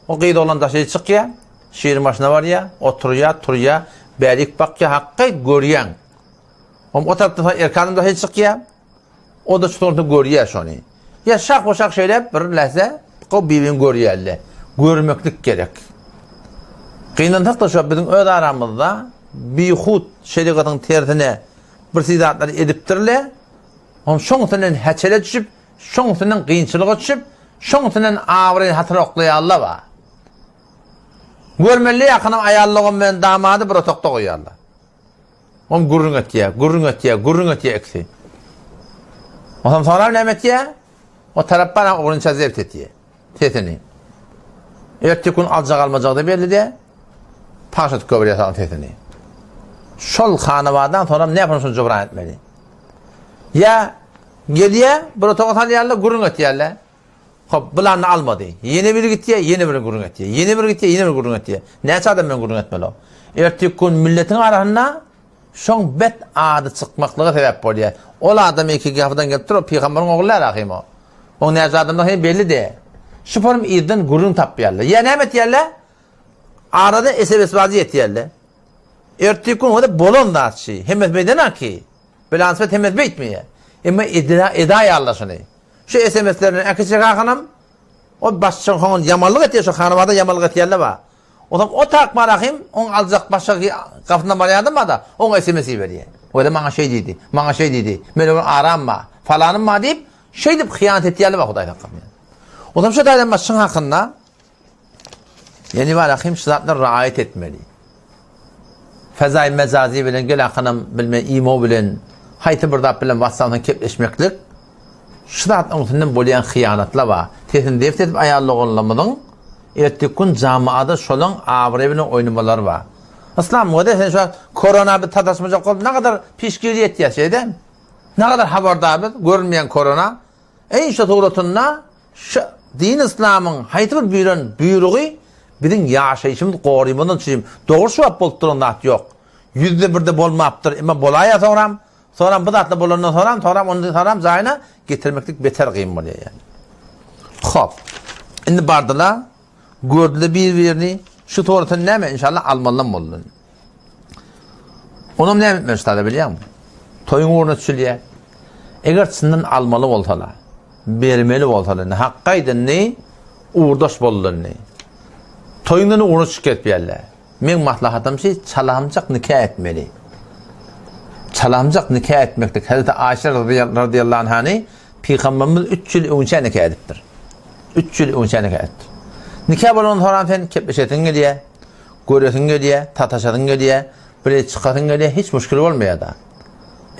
O kıyıda olan da şey çıkıyor. Şiirin başına var ya, oturuyor, berik bakya hakkı görüyen. O tarafta erkanın da hiç çıkıyor. O da şu görüyor şunu. Ya şak o şak şöyle bir lehze, o birbirini görüyorlar. Görmeklik gerek. Kıyınlık da şu bizim öz aramızda bihud şeriatın tersine bir sidatları ediptirler. Şoňsundan heçele düşüp, şoňsundan kıyınçılığa düşüp, şoňsundan ağrı hatıra oklayarlar var. Görmeli yakınım ayarlığım ben damadı bir otokta koyarlar. On gurrun ötüye eksi. O zaman sonra ne etiye? O taraf bana oğlunca zevk etiye. Tetini. Ertesi gün alacak almayacak da belli de paşat köbreye salın tetini. Şol hanıvadan sonra ne yapıyorsun cübran etmeli? Ya geliye bir otokta alıyarlar, gurrun ötüyerler. Hop bulanı almadı. Yeni biri gittiye, yeni biri gurrun ettiye. Yeni biri gittiye, yeni biri gurrun ettiye. Ne çadım ben gurrun etmeli o? Ertesi gün milletin arasında şon bet adı çıkmaklığı sebep oluyor. Ola adam iki kafadan gelip durup Peygamberin oğulları akıyım o. O ne adamdan belli de. Şu form irden gurrun tapıyarlar. Ya ne emet yerler? Arada esebes vaziyet yerler. Ertesi gün o da bolon da şey. Hemmet beydena ki. Böyle ansmet hemmet beytmiyor. Ama eda yarlaşını. Şu SMS'lerini ekicek hanım o başçın hanım yamallık etiyor şu hanımada yamallık etiyorlar var. O zaman o takma rahim on alacak başka kafasından barayadım mı da on SMS'i veriyor. O da bana şey dedi. Ben onu aranma falanım mı deyip şey deyip hıyanet etiyorlar var Huday'dan kapıya. O zaman şu dayıdan başçın hakkında yeni var rahim şizatlar raayet etmeli. Fezai mezazi bilen gel hanım bilme imo bilen hayti burada bilen vasıfından kepleşmeklik şıdatın üstünden bolyan hıyanatla var. Tesin deftet ayarlı olanlamının ertekün camiada şolun abrevine oynamalar var. İslam o da sen şu korona bir tadaşmayacak oldu. Ne kadar pişkiriyet ya şeyden. Ne kadar haberdar biz görünmeyen korona. En şu tuğratınla din İslam'ın haytı bir buyruğu bizim yaşayışımız qoruymanın için doğru şuap boltturundat yok. Yüzde birde bolmaptır. Ama bolaya sonra bu datla bolandan sonra onu zayına getirmeklik beter kıyım oluyor yani. Hop. Şimdi bardılar gördüler birbirini şu tuğratın ne mi inşallah almalılar bolun. Onun ne etmişler biliyor musun? Toyun uğruna çülüye. Eğer sizden almalı olsalar, vermeli olsalar, hakkaydı ne? Uğurdaş bollar ne? Toyundan uğruna çıkartmayarlar. Men maslahatım şey çalamcak nikah etmeli. Çalamcak nikah etmektik. Hazreti Ayşe radıyallahu anh'ı Peygamberimiz 3 yıl önce nikah ediptir. 3 yıl önce nikah ettir. Nikah bolan sonra sen kepleşetin geliye, görüyorsun geliye, tataşatın geliye, böyle çıkartın geliye hiç müşkül olmuyor da.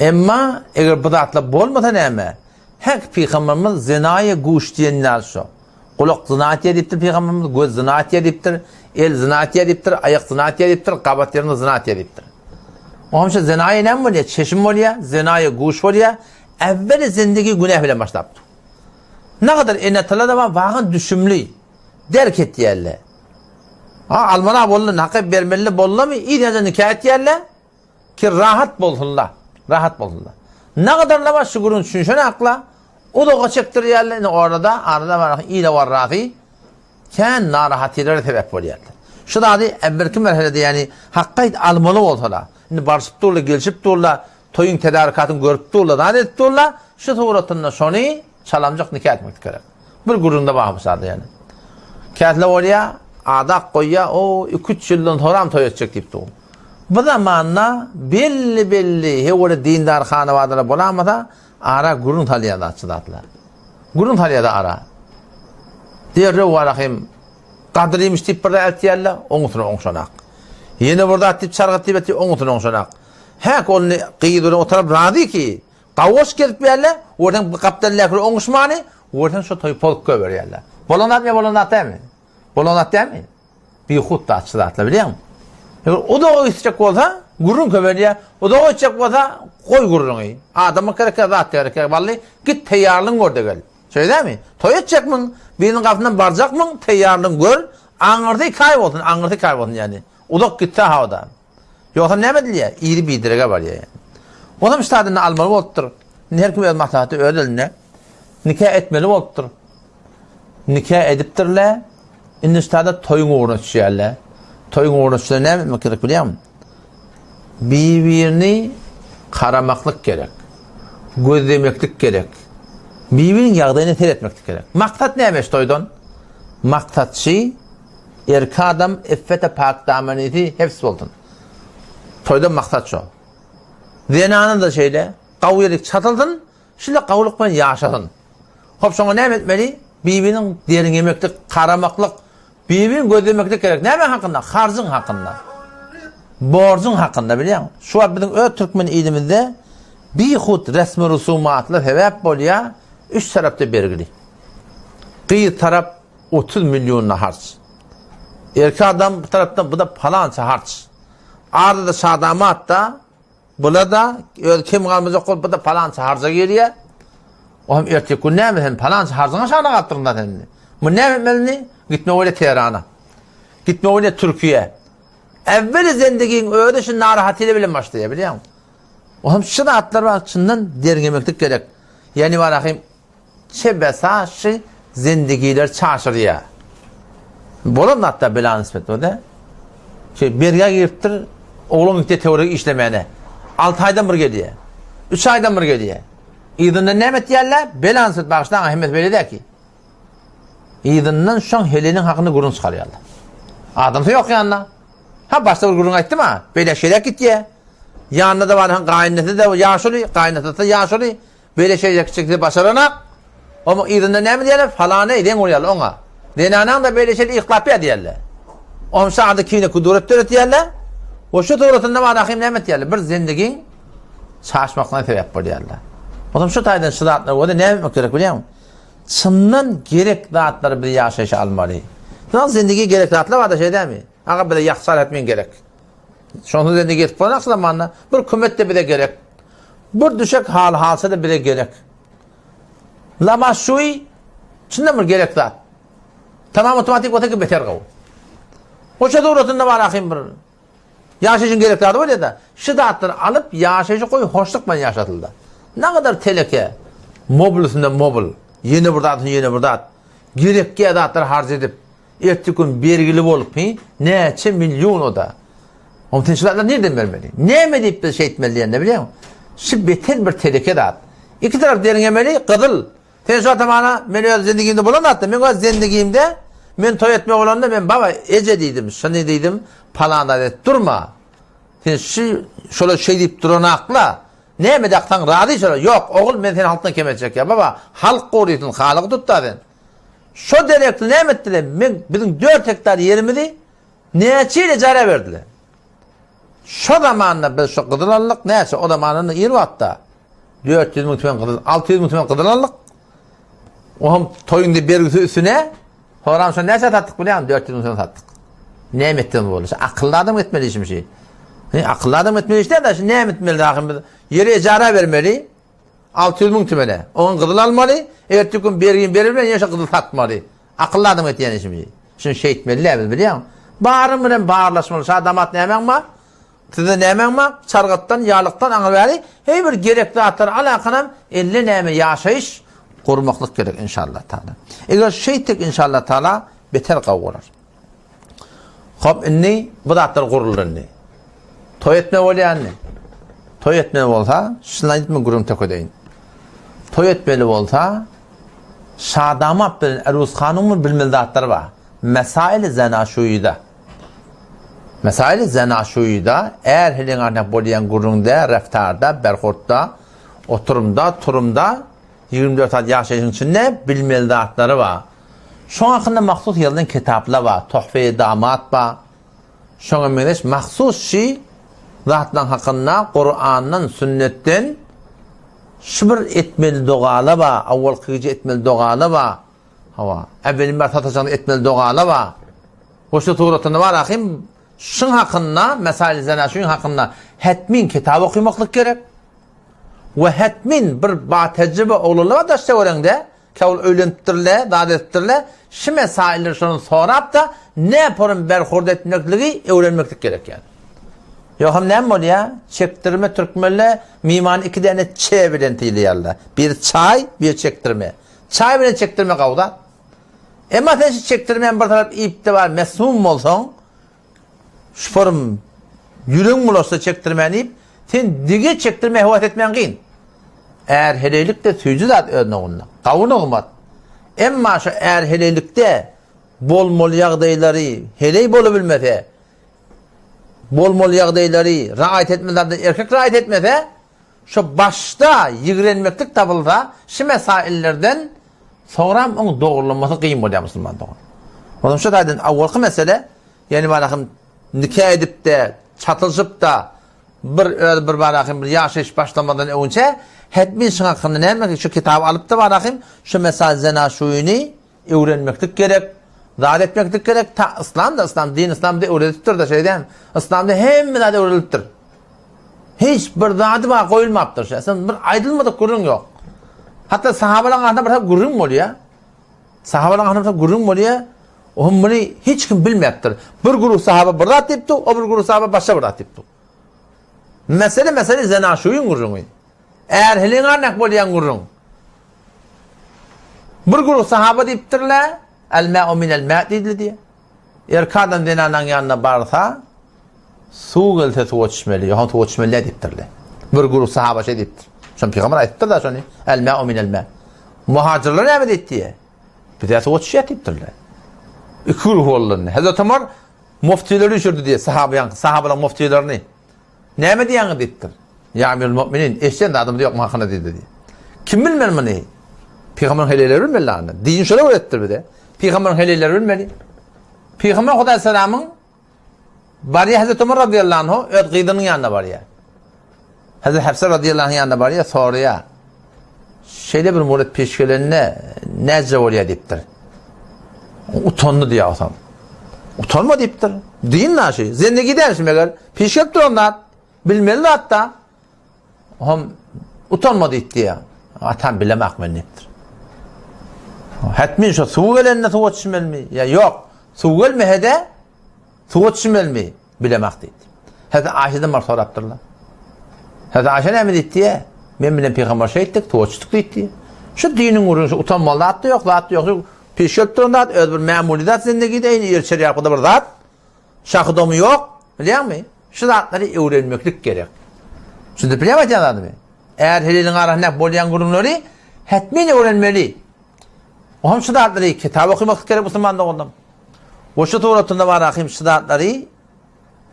Ama eğer bu zatla bolmasa neme? Hak Peygamberimiz zinaya guş diyenler şu. Kulak zinaat ediptir Peygamberimiz, göz zinaat ediptir, el zinaat ediptir, ayak zinaat ediptir, kabatlarını zinaat ediptir. O için zinaya ne oluyor? Çeşim oluyor, zinaya guş oluyor. Evveli zindagi günah bile başlattı. Ne kadar enetler de var, vakın düşümlü. Derk et yerle. Almana bollu, nakib vermeli bollu mu? İyi diyece nikah et yerle. Ki rahat bolsunlar. Rahat bolsunlar. Ne kadar da var şükürün düşünsene akla. O da kaçıktır yerle. Arada var, iyi de var rahatı. Kendi narahatilere sebep oluyor. Şu da adı evvelki merhalede yani hakkaydı almalı olsalar. Şimdi barışıp durla, gelişip durla, toyun tedarikatını görüp durla, danet durla, şu tuğratınla sonu çalamcak nikah etmek gerek. Bir gurunda bağımsadı yani. Kâtla oraya adak koyya o 2-3 yıldan sonra toy edecek deyip doğum. Bu zamanla belli orada dindar hanevadara bulamada ara gurun taliyada açıdatlar. Gurun taliyada ara. Diğer varahim kadriymiş deyip burada eltiyerle oğutunu oğuşanak. Yine burada atip çargıt deyip oğutunu oğuşanak. Hek onu kıyıdığını o taraf razı ki kavuşk gelip yerle oradan kaptanlıkları oğuşmanı oradan şu toy polk köver yerle. Bolonat değil mi? Bolonat değil mi? Bir hut da açıdatla biliyor musun? O da o isteyecek olsa gurun köver o da o isteyecek olsa koy gurunu. Adamı kereke zat kereke vallahi git teyyarlığın orada gel. Söyle değil mi? Toy edecek mi? Birinin kafından baracak mı? Teyyarlığın gör. Anırdı kaybolsun yani. O da gitti havada. Yoksa ne medil ya? İri bir direge var ya yani. O da müstahadını almalı oldur. Her kim el maslahatı ödeline. Nikah etmeli oldur. Nikah ediptirle. İnni üstada toyun uğruna düşüyorlar. Toyun uğruna düşüyorlar ne etmek gerek biliyor musun? Birbirini karamaklık gerek. Gözlemeklik gerek. Birbirinin yağdayını etmeklik gerek. Maksat neymiş toydan? Maksat şey erkek adam iffete pak damaniyeti hepsi oldun. Toydan maksat şu. Zenanın da şeyle kavuyelik çatıldın, şimdi kavulukla yaşadın. Hop sonra ne etmeli? Birbirinin derin yemeklik, karamaklık, birbirinin gözlemeklik gerek. Ne hakkında? Harzın hakkında. Borcun hakkında biliyor musun? Şu an bizim Türkmen ilimizde bir hut resmi rusumatlı sebep oluyor, 3 tarafta belirli. Bir taraf 30 milyonla harç. Erkek adam bu taraftan bu da falanca harç. Arada da şadamat da bula da kim kalmayacak ol bu da falanca harca geliyor. O hem erkek gün ne mi? Falanca harcına şana kattırında kendini. Bu ne etmeli? Gitme öyle Tehran'a. Gitme öyle Türkiye. Evveli zendigin öğreşin narahatıyla bile başlıyor biliyor musun? O hem şu da atlar var açısından dergemeklik gerek. Yani var akım çebesa şey zendigiler çarşırıyor. Bolon hatta bela nispet o da. Berge giriptir oğlum ülke teorik işlemeyene. 6 aydan bir geliyor. 3 aydan bir geliyor. İdin'de ne met yerler? Bela nispet bağıştan ahmet böyle der ki. İdin'den şu an Helen'in hakkında gurun çıkarıyorlar. Adamsa yok yanına. Ha başta bir gurun açtı mı? Böyle şeyler gitti. Yanında da var kaynatı da yaşlı, kaynatı da yaşlı. Böyle şeyler çıktı başarana. Ama İdin'de ne mi diyorlar? Falana edin oluyorlar ona. Denanan da böyle şeyler ihlap diyorlar. Onun sağda kimine kuduret diyorlar. O şu tuğratında var akım ne met diyorlar. Bir zindagin saçmaktan sebep oluyorlar. O zaman şu taydan şu zatlar o da ne yapmak gerek biliyor musun? Çından gerek zatları bir yaşayışa almalı. Sonra zindagi gerek zatlar var da şey değil mi? Ağa bir de yaksal etmeyin gerek. Şonu zindagi etip falan zamanla bir kümette bir de gerek. Bir düşük halsa da bir de gerek. Lama şuy çından bir gerek zat. Tamam otomatik otaki beter kavu. O şey doğrusunda var akım bir. Yaşayışın gerek zatı var ya da şu zatları alıp yaşayışı koy hoşlukla yaşatıldı. Ne kadar teleke, mobil üstünde mobil, yeni burada, gerekli adatlar harc edip, ertesi belgili olup, neçe milyon o da. Ama teşkilatlar nereden vermeli? Ne medip bir şey etmeli ne biliyor musun? Şu beter bir teleke adat. İki taraf derinlemeli, kıdıl. Teşkilatı bana, ben zendigimde bulamadım, ben zendigimde, ben toy etmek olanda ben baba ece deydim, şunu deydim, palanda et, durma. Şöyle şey deyip durana akla, ne medaktan razı şöyle, yok oğul ben senin altına kemetecek ya baba, halk koruyorsun, halık tut da ben. Şu direkli ne ettiler, bizim 4 hektar yerimizi, neçeyle cara verdiler. Şu zamanında biz şu kıdılanlık, neyse o zamanında 20 hatta, 400 bin tümen kıdılanlık, 600 bin tümen kıdılanlık, o toyunda bir üstüne, horam şu neyse tattık biliyor musun, 400 bin tümen tattık. Ne ettiğini bu olursa, akıllı adam etmeli işim şey. Akıllı adam etmeli işte de şimdi ne etmeli yeri icara vermeli 600 bin tümene onun kıdıl almalı ertesi gün verirler yaşa kıdıl satmalı akıllı adam et yani şimdi şey etmeli biliyor musun bağırın bağırlaşmalı damat ne hemen var size ne hemen var çargıttan yağlıktan anıveri her bir gerekli atlar alakanan 50 neyme yaşayış kurmaklık gerek inşallah Teala eğer şey tek inşallah Teala beter kavgular hop inni bu da atlar kurulur inni toy etme olayan ne? Toy etme olsa, şundan gitme gurum tekodeyin. Toy etmeli olsa, şadamat bilen Eruz Hanım'ın bilmildatları var. Mesail-i zenaşuyuda. Mesail-i zenaşuyuda, eğer hilin arnak bolayan gurumda, reftarda, berhortta, oturumda, turumda, 24 saat yaşayışın içinde bilmildatları var. Şu hakkında mahsus yazılan kitaplar var. Tuhfe-i damat var. Şuna meneş mahsus şey, zatlan hakkında, Kur'an'dan, sünnetten şıbır etmeli doğalı var. Avval kıyıcı etmeli doğalı var. Evvelin bir satacağını etmeli doğalı var. O şu tuğratında var akım. Şun hakkında, mesai zenaşun hakkında hetmin kitabı okuymaklık gerek. Ve hetmin bir tecrübe olurlar da işte oranda. Kavul öğlentirle, dadettirle. Şu mesaileri şunu sorap da ne yaparım berhurda etmekliği öğrenmeklik gerek yani. Yok ne mi oluyor? Çektirme Türkmenle miman 2 tane çay bilentiydi yerler. Bir çay, bir çektirme. Çay bile çektirme kavda. Ama sen çektirmeyen bir taraf ipte var, mesum olsan, şu form yürün olursa çektirmeyen ip, sen dige çektirmeye huvat etmeyen giyin. Eğer heleylikte suyucu da önüne onunla. Kavun olmaz. Ama şu eğer heleylikte bol mol yağdayları, heley bolu bilmese, bol yağdayları rahat etmelerden erkek rahat etmese şu başta yıgrenmeklik tabılda şu mesaillerden sonra onun doğrulaması kıyım oluyor Müslüman doğru. O zaman şu taydın avvalki mesele yani bakın nikah edip de çatılışıp da bir bakın bir yaşayış başlamadan önce hetmin şun hakkında ne demek şu kitabı alıp da bakın şu mesai zenaşuyunu öğrenmeklik gerek. Zahid etmeklik gerek. İslam, din İslam'da öğretiptir da şeyden. İslam'da hem de öğretiptir. Hiç bir zahidi var koyulmaptır. Sen bir aydılmadık gurun yok. Hatta sahabaların ağzında bir gurun mu oluyor? Sahabaların ağzında bir gurun mu oluyor? Onun bunu hiç kim bilmektir. Bir grup sahaba bir rahat yaptı, o bir grup sahaba başka bir rahat yaptı. Mesele zenaşuyun gurunu. Eğer hilin arnak bolayan gurun. Bir grup sahaba deyiptirler, el-ma'u minel ma' dedi diye. Erkadan denanan yanına barsa su gelse su içmeli. Yahan su içmeli deyiptirler. Bir grup sahaba şey deyiptir. Şun peygamber ayettir da şunu. El-ma'u minel ma'. Muhacirler ne dedi diye. Bir de su içmeli deyiptirler. İki grup olurlar. Hazreti Ömer muftileri düşürdü diye sahabaların muftilerini. Ne mi diyen deyiptir. Ya emirül müminin eşten de adamı da yok mahkana dedi diye. Kim bilmem mi ne? Peygamberin heleyleri bilmeli anne. Din şöyle öğrettir bir de. Peygamberin heleyleri bilmeli. Peygamber Huda Selam'ın var ya Hazreti Ömer radıyallahu anh öt gıydının yanında var ya. Hazreti Hafsa radıyallahu anh yanında var ya soruya. şeyde bir murat peşkelerine nece oraya deyiptir. Utandı diye adam. Utanma deyiptir. Deyin ne şey? Zendegi dersin eğer. Peşkep duranlar. Bilmeli hatta. Ham utanma deyip diye. Atan bilemek men deyiptir. Hatmin şu suğu gelenine suğu içmel mi? Ya yok. Suğu gelmeye de suğu içmel mi? Bilemek deyip. Hatta Ayşe'den var soraptırlar. Hatta Ayşe ne mi deyip diye? Men bilen peygamber şey ettik, suğu içtik deyip diye. Şu dinin uğruna utanmalı hatta yok, hatta yok. Peşkep duranlar öz bir memuli zat zendegide en iyi şeriatda bir zat. Şahıdomu yok. Biliyor musun? Şu zatları öğrenmeklik gerek. Şimdi biliyor musun anladın mı? Eğer helilin arasında bolyan kurumları hatmin öğrenmeli. O hem şu zatları kitap okumak gerek Müslüman'da oldum. O şu tuğratında var akım şu zatları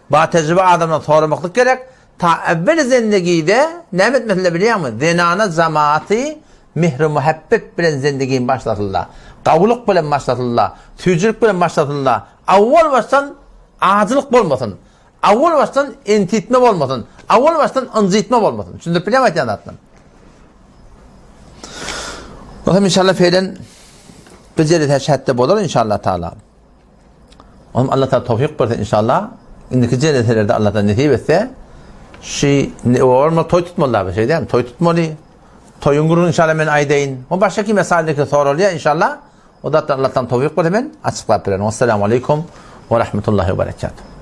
batecrübe adamdan sormaklık gerek. Ta evvel zendegide ne etmesiyle biliyor musun? Zenana zamanı mihri muhabbet bilen zendegiyin başlatırlar. Kavuluk bilen başlatırlar. Tücülük bilen başlatırlar. Avval baştan ağacılık olmasın. Avval baştan entitme olmasın. Avval baştan ıncitme olmasın. Şimdi biliyor musun anlattım? Bakalım inşallah feylen beceri teşhette olur inşallah Teala. Oğlum Allah Teala tevfik versin inşallah. İndiki cennetlerinde Allah'tan nasip etse ne olma toy tutmalılar bir şey değil mi? Toy tutmalı. Toyun gurun inşallah ben aydeyin. O baştaki meselelerde soruluyor inşallah. O da Allah'tan tevfik versin. Açıklayıp verelim. Esselamu aleyküm ve rahmetullahi ve berekatuhu.